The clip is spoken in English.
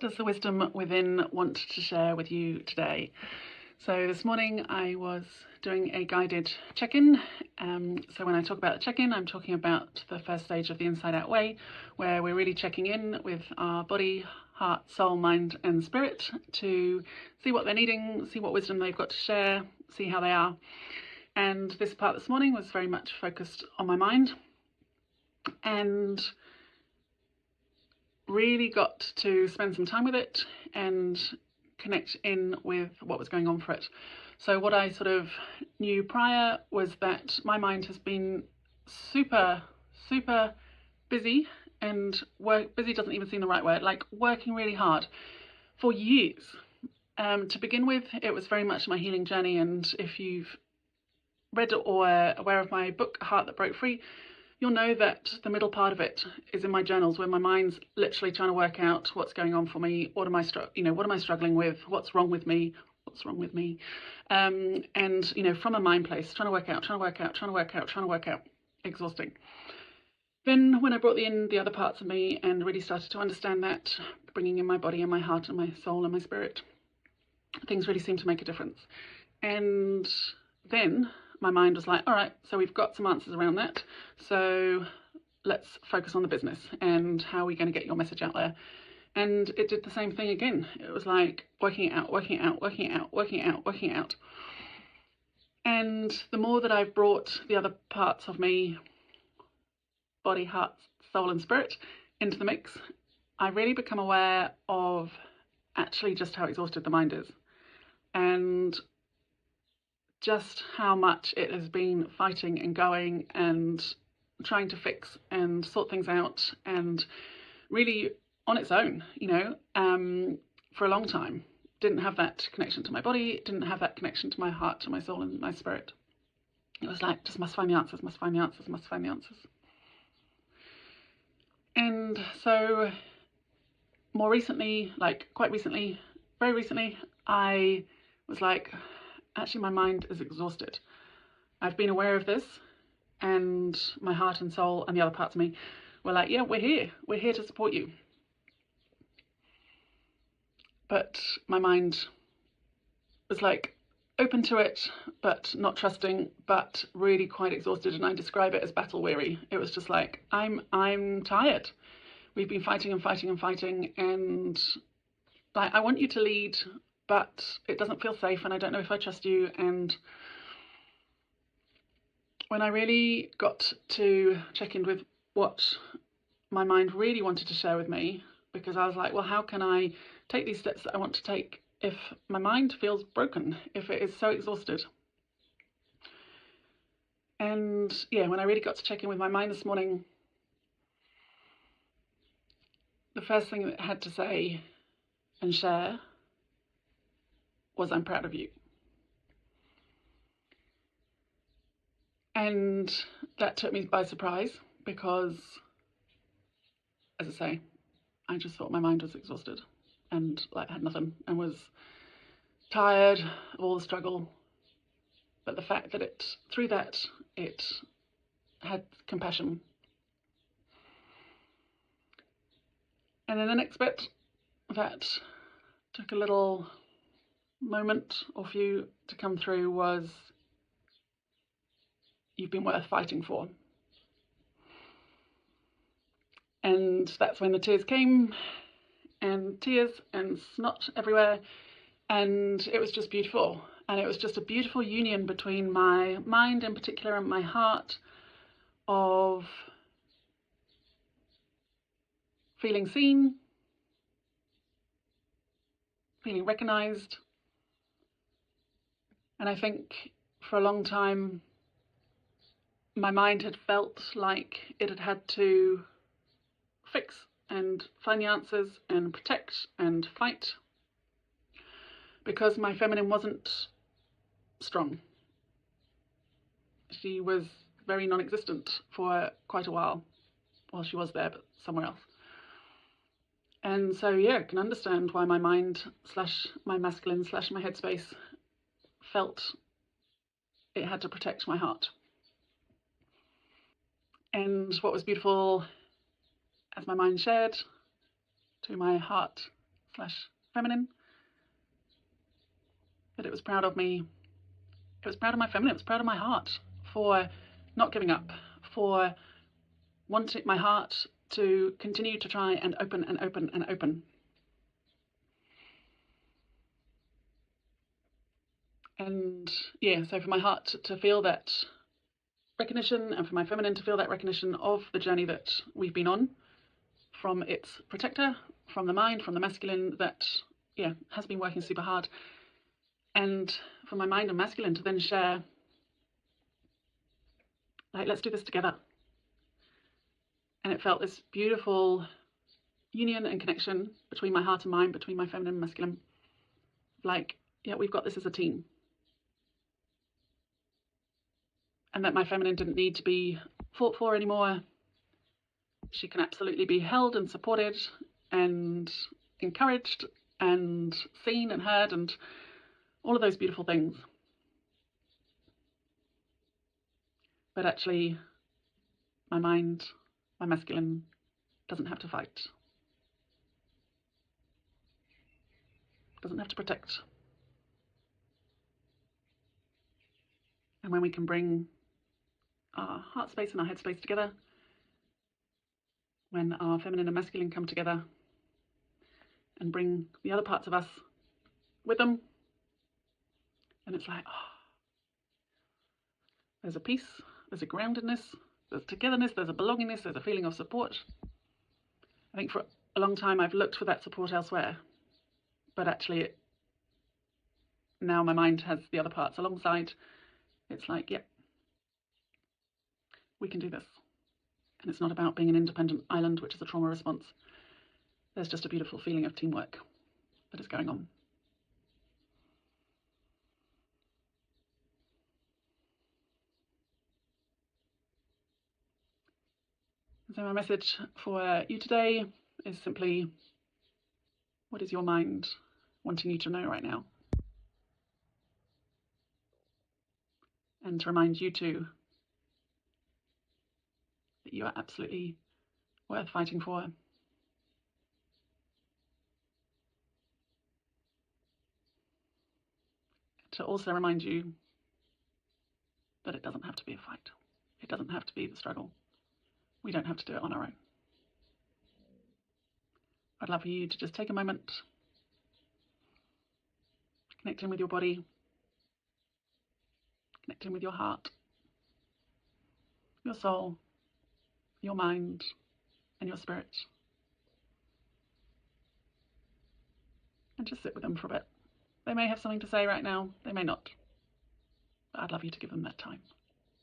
does the wisdom within want to share with you today? So this morning I was doing a guided check-in. So when I talk about the check-in, I'm talking about the first stage of the Inside Out Way, where we're really checking in with our body, heart, soul, mind and spirit to see what they're needing, see what wisdom they've got to share, see how they are. And this part this morning was very much focused on my mind and really got to spend some time with it and connect in with what was going on for it. So what I sort of knew prior was that my mind has been super busy, and busy doesn't even seem the right word, like working really hard for years. To begin with, it was very much my healing journey, and if you've read or aware of my book Heart That Broke Free, you'll know that the middle part of it is in my journals, where my mind's literally trying to work out what's going on for me, what am I struggling with, what's wrong with me, and from a mind place, trying to work out, exhausting. Then when I brought in the other parts of me and really started to understand that, bringing in my body and my heart and my soul and my spirit, things really seemed to make a difference. And then my mind was like, all right, so we've got some answers around that, so let's focus on the business and how are we going to get your message out there. And it did the same thing again. It was like working it out. And the more that I've brought the other parts of me, body, heart, soul and spirit, into the mix, I really become aware of actually just how exhausted the mind is, and just how much it has been fighting and going and trying to fix and sort things out, and really on its own, for a long time. Didn't have that connection to my body, didn't have that connection to my heart, to my soul and my spirit. It was like, just must find the answers. And so more recently, very recently, I was like, actually my mind is exhausted. I've been aware of this, and my heart and soul and the other parts of me were like, yeah, we're here to support you. But my mind was like open to it, but not trusting, but really quite exhausted. And I describe it as battle weary. It was just like, I'm tired. We've been fighting, and like, I want you to lead, but it doesn't feel safe, and I don't know if I trust you. And when I really got to check in with what my mind really wanted to share with me, because I was like, well, how can I take these steps that I want to take if my mind feels broken, if it is so exhausted? And yeah, when I really got to check in with my mind this morning, the first thing that it had to say and share was, I'm proud of you. And that took me by surprise, because, as I say, I just thought my mind was exhausted and like had nothing and was tired of all the struggle. But the fact that through that, it had compassion. And then the next bit that took a little moment or few to come through was, you've been worth fighting for. And that's when the tears came, and tears and snot everywhere, and it was just beautiful. And it was just a beautiful union between my mind in particular and my heart, of feeling seen, feeling recognized. And I think for a long time my mind had felt like it had to fix and find the answers and protect and fight, because my feminine wasn't strong. She was very non-existent for quite a while. Well, she was there, but somewhere else. And so yeah, I can understand why my mind / my masculine / my headspace felt it had to protect my heart. And what was beautiful, as my mind shared, to my heart, slash feminine, that it was proud of me. It was proud of my feminine. It was proud of my heart for not giving up, for wanting my heart to continue to try and open and open and open. And yeah, so for my heart to feel that recognition, and for my feminine to feel that recognition of the journey that we've been on, from its protector, from the mind, from the masculine that, yeah, has been working super hard. And for my mind and masculine to then share, like, let's do this together. And it felt this beautiful union and connection between my heart and mind, between my feminine and masculine. Like, yeah, we've got this as a team. And that my feminine didn't need to be fought for anymore. She can absolutely be held and supported and encouraged and seen and heard and all of those beautiful things. But actually, my mind, my masculine, doesn't have to fight. Doesn't have to protect. And when we can bring our heart space and our head space together, when our feminine and masculine come together and bring the other parts of us with them, and it's like, oh, there's a peace, there's a groundedness, there's togetherness, there's a belongingness, there's a feeling of support. I think for a long time I've looked for that support elsewhere, but actually now my mind has the other parts alongside. It's like, yep, we can do this. And it's not about being an independent island, which is a trauma response. There's just a beautiful feeling of teamwork that is going on. So my message for you today is simply, what is your mind wanting you to know right now? And to remind you too that you are absolutely worth fighting for. To also remind you that it doesn't have to be a fight. It doesn't have to be the struggle. We don't have to do it on our own. I'd love for you to just take a moment, connect in with your body, connect in with your heart, your soul, your mind, and your spirit. And just sit with them for a bit. They may have something to say right now, they may not. But I'd love you to give them that time.